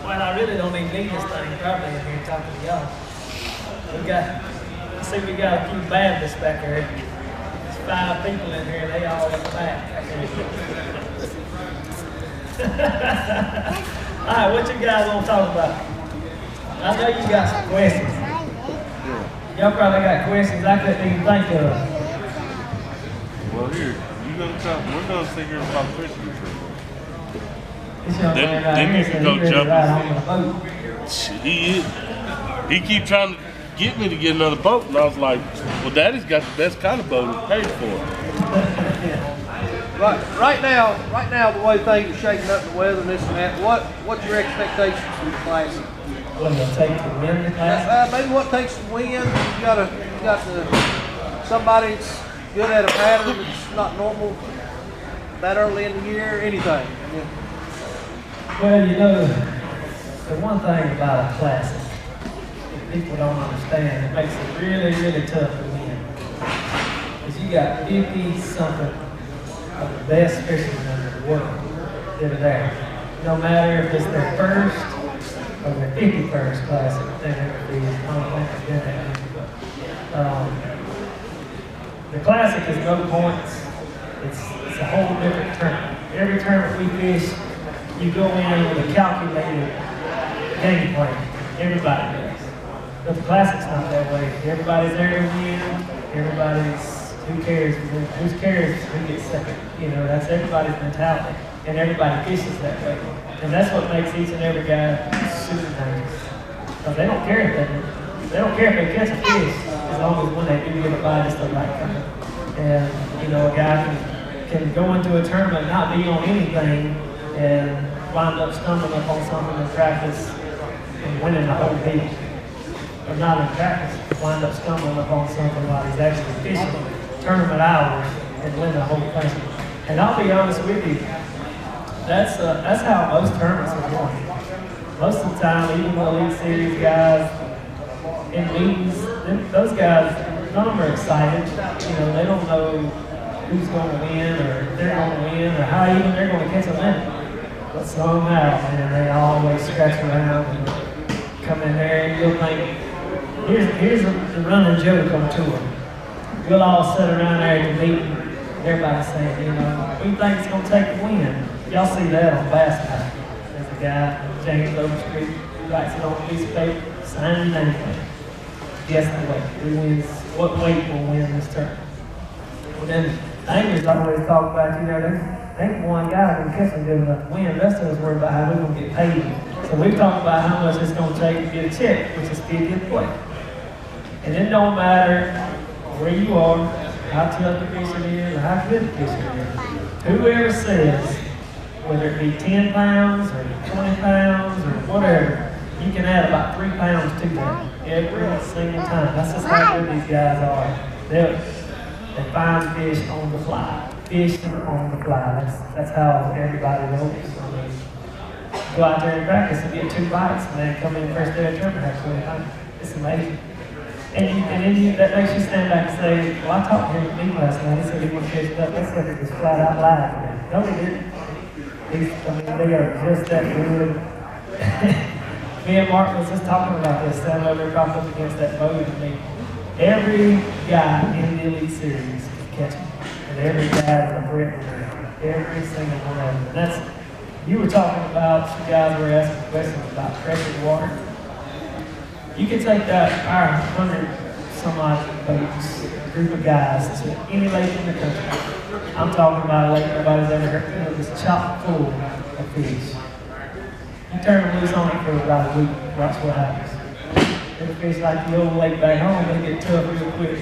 Well, I really don't even need this thing probably in here talking to y'all. I see we got a few Baptists back here. There's 5 people in here, they all in the back. All right, what you guys want to talk about? I know you got some questions. Y'all probably got questions I couldn't even think of. Well, here, we're going to sit here and talk Christian. Then you can go jump. He keep trying to get me to get another boat, and I was like, well, Daddy's got the best kind of boat he's paid for. Right now, the way things are shaking up, the weather and this and that, what's your expectations for the Classic? What will it take to win the Classic? Maybe what takes to win. You got somebody that's good at a pattern that's not normal that early in the year, anything. Yeah. Well, you know, the one thing about a Classic, if people don't understand, it makes it really, really tough to win. Because you got 50-something of the best fishermen in the world that are there. No matter if it's their first or their 51st Classic, they're going to be, I don't think they're going to. The Classic is no points. It's a whole different tournament. Every tournament we fish, you go in with a calculated game plan. Everybody does. But the Classic's not that way. Everybody's there to win. Who cares who gets second? You know, that's everybody's mentality. And everybody fishes that way. And that's what makes each and every guy super dangerous. Because they don't care if they catch a fish, as long as when they do get a bite, it's the right kind. And, you know, a guy can go into a tournament, not be on anything, and wind up stumbling up on something in practice and winning the whole heat. Or not in practice, wind up stumbling up on something while he's actually fishing tournament hours and win the whole thing. And I'll be honest with you, that's how most tournaments are won. Most of the time, even the Elite Series guys in meetings, those guys, none of them are excited. You know, they don't know who's going to win or if they're going to win or how even they're going to catch a limit. But somehow, man, they always scratch around and come in there and you'll think, here's the running joke on tour. We'll all sit around there at the meeting, everybody saying, you know, we think it's going to take the win. Y'all see that on Bass Night. There's a guy, James Overstreet, who writes it on a piece of paper, signing anything. Guess the weight. Who wins? What weight will win this tournament? Well, then, anglers always talk about, you know, there ain't one guy who can catch them good enough to win. The rest of us worry about how we're going to get paid. So we talk about how much it's going to take to get a check, which is 50th place. And it don't matter where you are, how tough the fishing is, or how good the fishing is. Whoever says, whether it be 10 pounds or 20 pounds or whatever, you can add about 3 pounds to that every single time. That's just how good these guys are. They find fish on the fly. Fishing on the fly. That's how everybody rolls. I mean, go out there and practice and get 2 bites, and then come in first day of tournament have 20 times. It's amazing. That makes you stand back and say, well, I talked to him with me last night. He said he wanted to catch it up. They said it was flat out live. No, he didn't. They are just that good. Me and Mark was just talking about this, standing over there propped up against that boat. I mean, every guy in the Elite Series is catching. And every guy is a threat. Every single one of them. You were talking about, some guys were asking questions about pressured water. You can take our 100-some-odd boats, group of guys, to any lake in the country. I'm talking about a lake nobody's ever heard of. You know, just chock full of fish. You turn them loose on it for about a week, watch what happens. It'll fish like the old lake back home, they get tough real quick.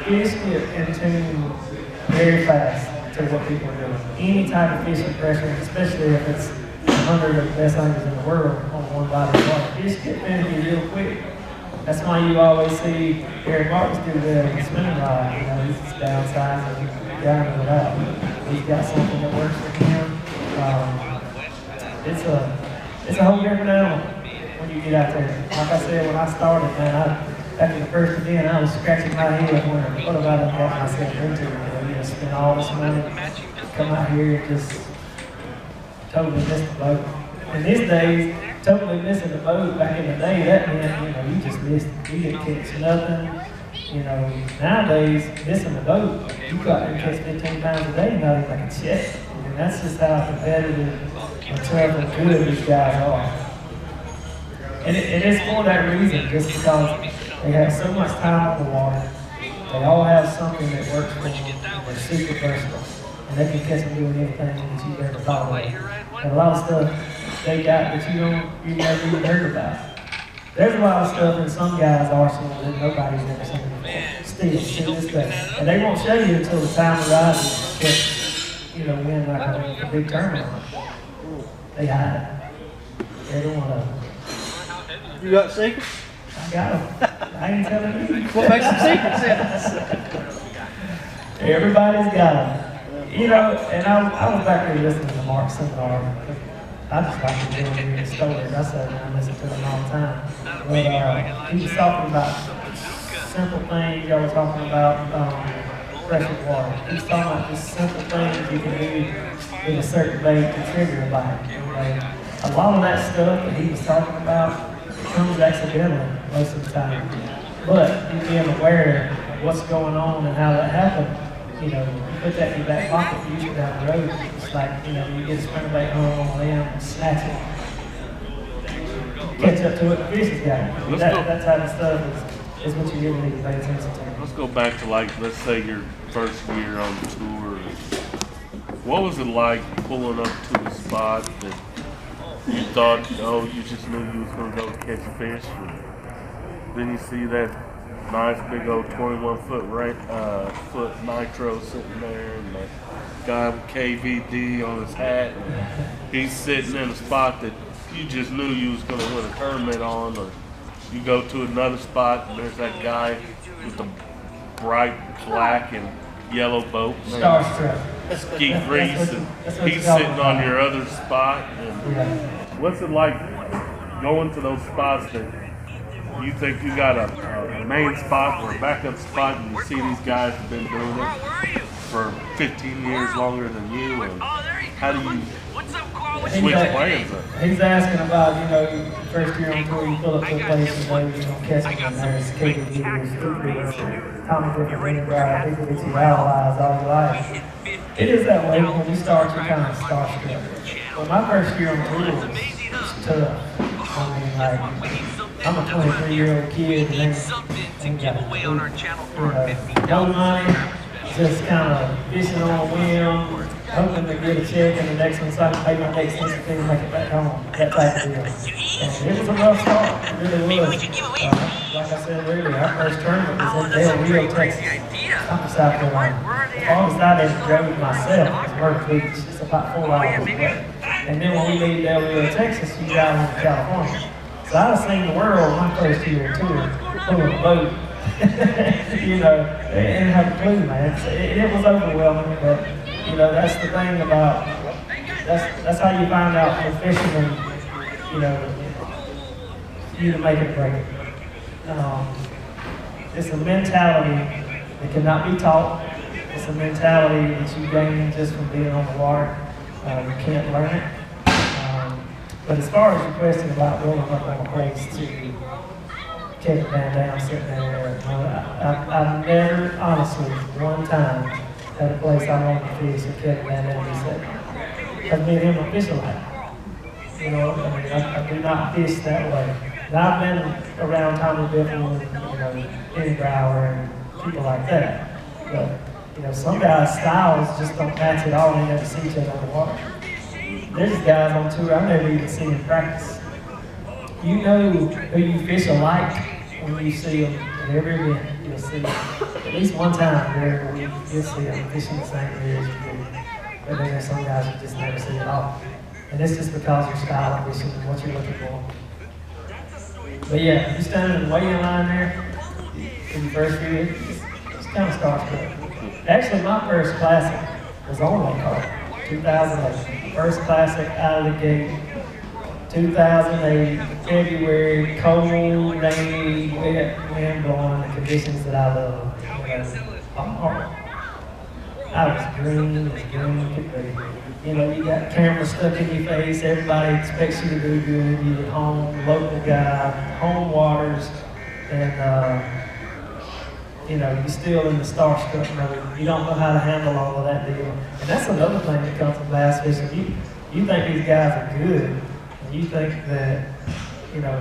Fish get in tune very fast to what people are doing. Any type of fishing pressure, especially if it's 100 of the best anglers in the world on one body of water. Fish get finicky real quick. That's why you always see Eric Martins do the spinning rod. You know, he's just downsized and down it out. He's got something that works for him. It's a whole different animal when you get out there. Like I said, when I started, man, after the first event, I was scratching my head wondering, what have I done got myself into? You know, spend all this money, come out here and just totally miss the boat. And these days, totally missing the boat back in the day, that meant, you know, you just missed it. You didn't catch nothing. You know, nowadays, missing the boat, you got to catch 15 pounds a day, not even like a check. And that's just how competitive and tough and good these guys are. And it's for that reason, just because they have so much time on the water. They all have something that works for them. They're super versatile. And they can catch them doing anything that you've ever thought of. And a lot of stuff they got that you never even heard about. There's a lot of stuff in some guys' arsenal that nobody's ever seen before. Still, to this day. And they won't show you until the time arises to, you know, win like a big tournament. They hide it. They don't want to. You got secrets? I got them. I ain't telling you. What makes them secrets then? Everybody's got them. You know, and I was back there listening to Mark's seminar. I just like to hear him stories. I sat down and listened to him all the time. But he was talking about simple things. Y'all were talking about pressure water. He was talking about just simple things you can do with a certain bait to trigger a bite. A lot of that stuff that he was talking about comes accidentally most of the time. But you being aware of what's going on and how that happened, you know, you put that in your back pocket, use it down the road. It's like, you know, you get a spinnerbait home on limb and snatch it. Catch up to it, the fish has got it. That type of stuff is what you really need to pay attention to. Let's go back to, like, let's say your first year on the tour. What was it like pulling up to a spot that you thought, oh, you just knew you was going to go catch a fish? And then you see that nice big old 21-foot foot nitro sitting there, and the guy with KVD on his hat, and he's sitting in a spot that you just knew you was going to win a tournament on, or you go to another spot and there's that guy with the bright black and yellow boat, Starstruck. ski grease, and he's sitting on your other spot. And what's it like going to those spots that you think you got a main spot or a backup spot, and you see these guys have been doing it for 15 years longer than you, and how do you switch plans up? He's asking about, you know, first year on tour, you pull up to a place and where you're going to catch them, and there's KVD, Tommy Griffin, Brad, people that you idolize all your life. It is that way when you start, you kind of starstruck. Well, my first year on tour was tough. I mean, like, I'm a 23-year-old kid and ain't got no money, just kind of fishing on a whim, hoping to get a check and the next one so I can pay my next instant and make it back home, that type of deal. And it was a rough start, it really was. Like I said earlier, our first tournament was in Del Rio, Texas. I'm from South Carolina. The farthest I ever drove myself was Myrtle Beach. It's about 4 hours away. And then when we leave Del Rio, Texas, you drive into California. So I've seen the world my first year on tour, pulling a boat. You know, they didn't have a clue, man. So it was overwhelming, but you know, that's the thing about, that's how you find out for fishermen, you know, you to make it break it. It's a mentality that cannot be taught. It's a mentality that you gain just from being on the water. You can't learn it. But as far as your question about rolling up on a place to Kevin Van Dam sitting there, I've never, honestly, one time had a place I wanted to fish and Kevin Van Dam be sitting. Because me and him are fishing like that. You know, I mean, I do not fish that way. And I've been around Tommy Biffle and, you know, Eddie Brower and people like that. But, you know, some guys' styles just don't match at all and they never see each other on the water. There's guys on tour I've never even seen in practice. You know who you fish alike when you see them at every event. You'll see them at least one time there you'll see them fishing the same area as you do. But then there's some guys you just never see at all. And it's just because your style of fishing and what you're looking for. But yeah, you standing in the waiting line there in your first year, it's kind of starstruck. Actually, my first classic was on Lake Hart, 2008. First classic out of the gate, 2008, February, cold, rainy, wet, wind blowing, the conditions that I love. I was green as green could be. You know, you got cameras stuck in your face, everybody expects you to do good, you get home, local guy, home waters, and you know, you're still in the starstruck mode. You don't know how to handle all of that deal. And that's another thing that comes from bass fishing. You think these guys are good, and you think that, you know,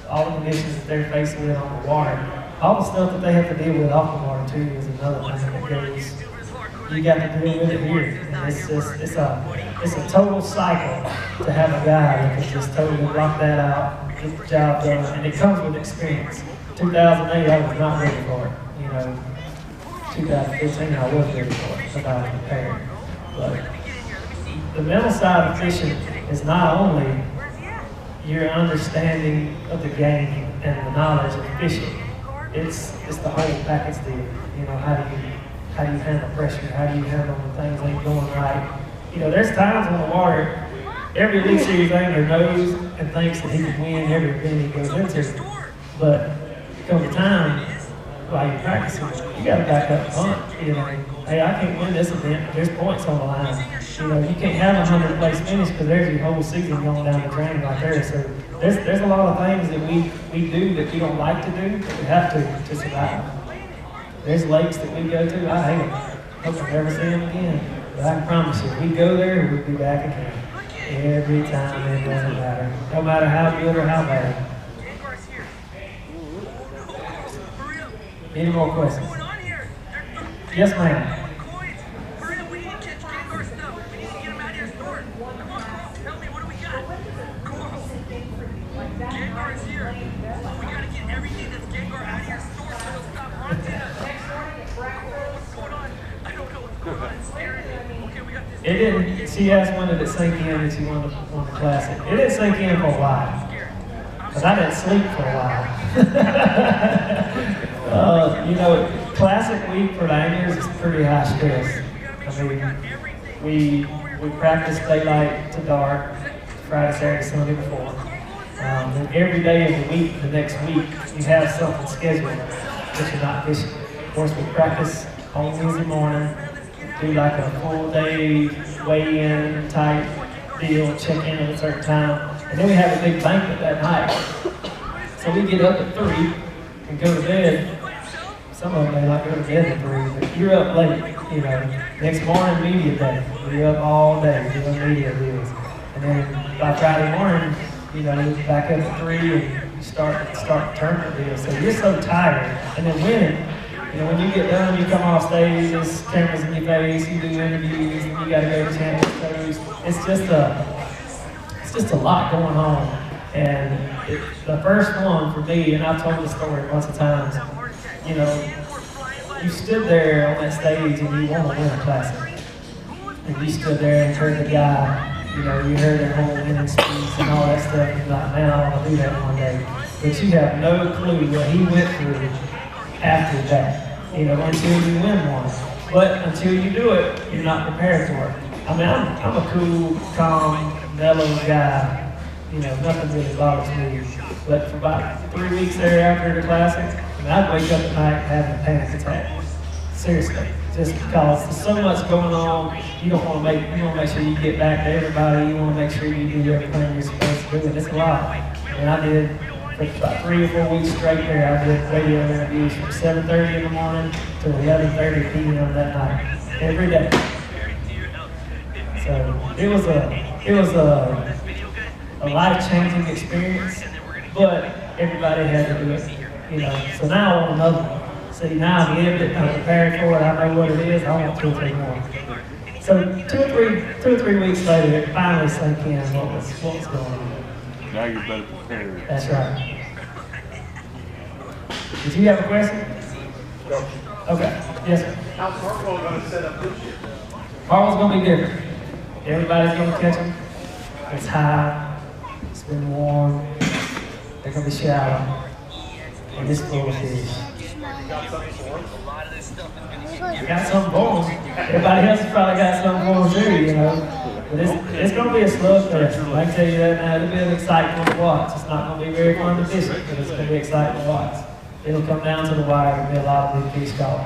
all the conditions that they're faced with on the water, all the stuff that they have to deal with off the water too is another thing that goes. You got to deal with it here. And it's a total cycle to have a guy that can just totally block that out, get the job done, and it comes with experience. 2008, I was not ready for it. You know, 2015, I was ready for it, but I was prepared. But the mental side of fishing is not only your understanding of the game and the knowledge of fishing. It's the whole package deal. You know, how do you handle pressure? How do you handle when things ain't going right? You know, there's times on the water, every Elite Series angler knows and thinks that he can win every event he goes into. But come the time while you're practicing, you got to back up and punt. You know, hey, I can't win this event, but there's points on the line. You know, you can't have a 100th place finish because there's your whole season going down the drain right there. So there's a lot of things that we do that we don't like to do, but we have to survive. There's lakes that we go to, I hate them. Hope I never see them again. But I can promise you, if we go there, we'll be back again. Every time, it doesn't matter. No matter how good or how bad. Any more questions? Yes, ma'am. It didn't. She asked when did it sink in that she wanted the classic. It didn't sink in for a while, because I didn't sleep for a while. You know, classic week for the anglers is pretty high stress. I mean, we practice daylight to dark, Friday, Saturday, Sunday before. And every day of the week, the next week, you have something scheduled that you're not fishing. Of course, we practice on Wednesday morning, do like a full day weigh-in type deal, check in at a certain time, and then we have a big banquet that night. So we get up at 3 and go to bed. Some of them may not go to bed at 3, but you're up late, you know. Next morning, media day. You're up all day doing media deals. And then by Friday morning, you know, you're back up at 3 and you start the tournament deal. So you're so tired. And then winning, you know, when you get done, you come off stage, there's cameras in your face, you do interviews, and you got to go to champions shows. It's just a lot going on. And the first one for me, and I've told the story lots of times, you know, you stood there on that stage and you want to win a classic. And you stood there and heard the guy, you know, you heard their whole winning speech and all that stuff, and you're like, man, I want to do that one day. But you have no clue what he went through after that, you know, until you win one. But until you do it, you're not prepared for it. I mean, I'm a cool, calm, mellow guy. You know, nothing really bothers me. But for about 3 weeks there after the classic, I mean, I'd wake up at night having a panic attack. Seriously, just because there's so much going on. You want to make sure you get back to everybody. You want to make sure you do everything you're supposed to do, and it's a lot. And I did for about 3 or 4 weeks straight there. I did radio interviews from 7:30 in the morning to 11:30 p.m. that night, every day. So it was a life-changing experience, but everybody had to do it, you know. So now I want another one. See, now I'm in it, I'm prepared for it, I know what it is, I want 2 or 3 more. So 2 or 3 weeks later, it finally sank in what was going on. Now you're better prepared. That's right. Did you have a question? Okay, yes sir. How's Hartwell going to set up this year? Hartwell's going to be different. Everybody's going to catch them. It's high, it's been warm, they're going to be shallow, and it's full of fish. I got something for them. Everybody else has probably got something for them too, you know. But it's going to be a slugfest. I can tell you that now. It'll be an exciting one to watch. It's not going to be very fun to fish it, but it's going to be exciting to watch. It'll come down to the wire. There'll be a lot of big fish caught.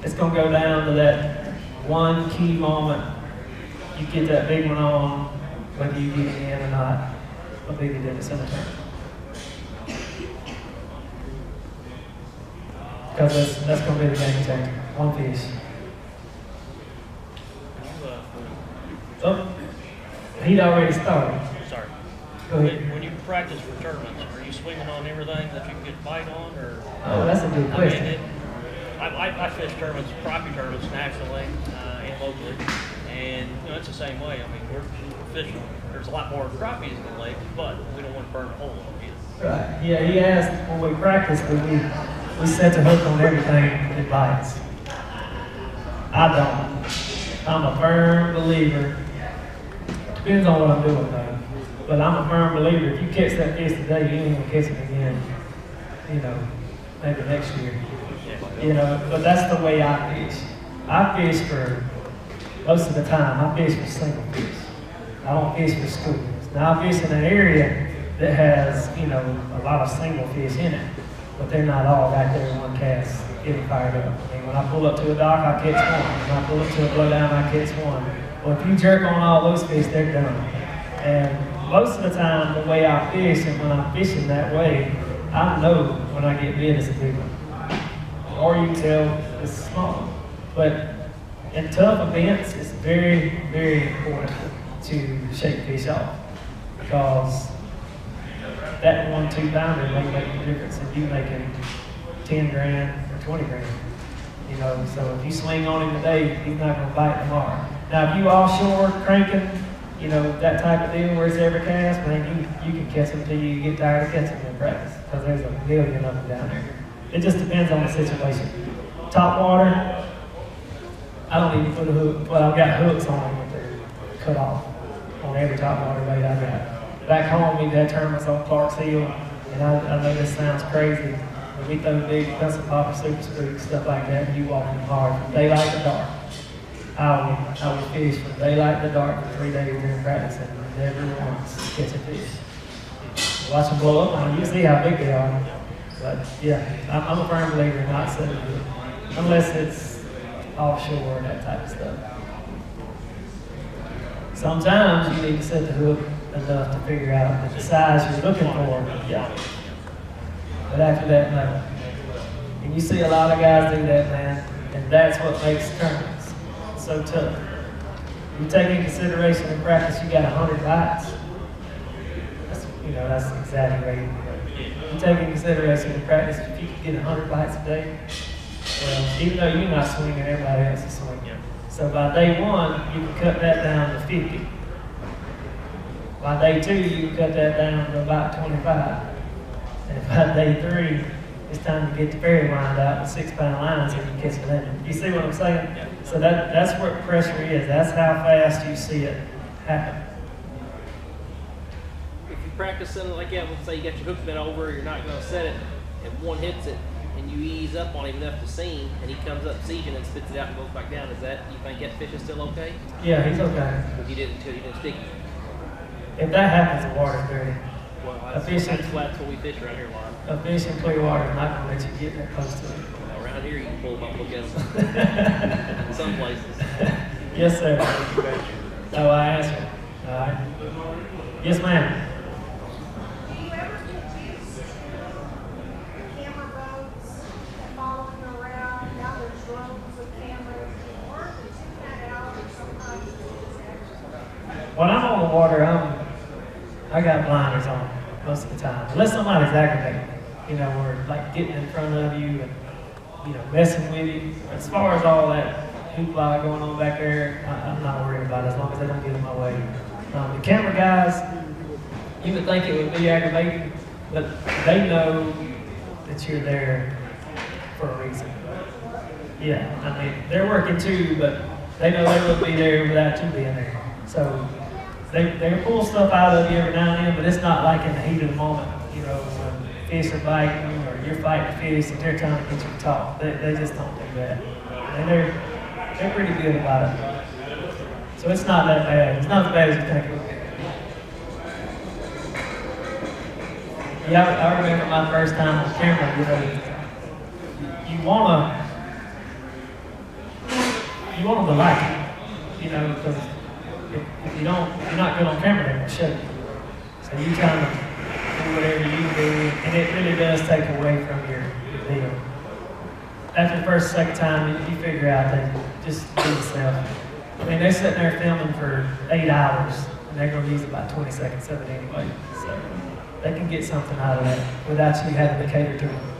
It's going to go down to that one key moment, you get that big one on, whether you get it in or not, a bigger difference in the tournament. Because that's going to be the game changer. One fish. Oh, he'd already started. Sorry. Go ahead. When you practice for tournaments, are you swinging on everything that you can get bite on, or? Oh, that's a good question. I fish tournaments, crappie tournaments nationally and locally, and it's the same way. I mean, we're fishing. There's a lot more crappies in the lake, but we don't want to burn a hole either. Right. Yeah, he asked when we practice, we set the hook on everything that bites. I don't. I'm a firm believer. Depends on what I'm doing though. But I'm a firm believer. If you catch that fish today, you ain't gonna catch it again. Maybe next year. But that's the way I fish. I fish for most of the time. I fish for single fish. I don't fish for schools. Now I fish in an area that has, a lot of single fish in it, but they're not all right there in one cast getting fired up. I mean, when I pull up to a dock, I catch one. When I pull up to a blowdown, I catch one. Well, if you jerk on all those fish, they're done. And most of the time, the way I fish, and when I'm fishing that way, I know when I get bit, it's a big one. Or you can tell it's small. But in tough events, it's very, very important to shake fish off, because that 1-2 pounder may make a difference if you making 10 grand or 20 grand. So if you swing on him today, he's not going to bite tomorrow. Now, if you offshore cranking, that type of deal where it's every cast, man, you can catch them until you get tired of catching them in practice, because there's a million of them down there. It just depends on the situation. Top water, I don't even put a hook. Well, I've got hooks on them, but they're cut off on every top water bait I got. Back home, we had tournaments on Clark's Hill, and I know this sounds crazy, but we throw big pencil popper, super spooks, stuff like that, and you walk them hard from daylight to dark. I would fish from daylight to dark for 3 days during practice, and never once catch a fish. Watch them blow up on them, you see how big they are. But yeah, I'm a firm believer in not setting it, unless it's offshore and that type of stuff. Sometimes you need to set the hook enough to figure out the size you're looking for. Yeah. But after that, no. And you see a lot of guys do that, man, and that's what makes tournaments so tough. You take into consideration in practice, you got 100 bites. That's exaggerating. You take into consideration in practice, if you can get 100 bites a day, well, even though you're not swinging, everybody else is swinging. So by day 1, you can cut that down to 50. By day 2, you can cut that down to about 25. And by day 3, it's time to get the fairy lined out with 6-pound lines and you catch it in. You see what I'm saying? So that's where pressure is. That's how fast you see it happen. If you practice something like that, let's say you got your hook bent over, you're not going to set it, and one hits it, and you ease up on him enough to see him, and he comes up seizing and spits it out and goes back down, you think that fish is still okay? Yeah, he's okay. But you didn't stick him. If that happens, the water's dirty. Well, that's what we fish around here a lot. A fish in clear water is not going to let you get that close to it. Around here, you can pull them up, look at them. In some places. Yes, sir. Oh, I answered. All right. Yes, ma'am. Do you ever confuse camera boats and following around? Now there's drones with cameras. Or to tune that out, or sometimes When I'm on the water, I got blinders on most of the time. Unless somebody's aggravating me, or like getting in front of you and, messing with you. As far as all that hoopla going on back there, I'm not worried about it as long as they don't get in my way. The camera guys, you would think it would be aggravating, but they know that you're there for a reason. Yeah, I mean, they're working too, but they know they wouldn't be there without you being there. So they pull stuff out of you every now and then, but it's not like in the heat of the moment, when fish are biting or you're fighting fish and they're trying to get you to talk. They just don't do that. And they're pretty good about it. So it's not that bad. It's not as bad as you think it would be. Yeah, I remember my first time on camera, you you want them to like it, you know, because if you don't, if you're not good on camera, they're going to show you. So you kind of do whatever you do, and it really does take away from your deal. After the first, second time, you figure out that just do yourself. I mean, they're sitting there filming for 8 hours, and they're going to use about 20 seconds of it anyway. So they can get something out of that without you having to cater to them.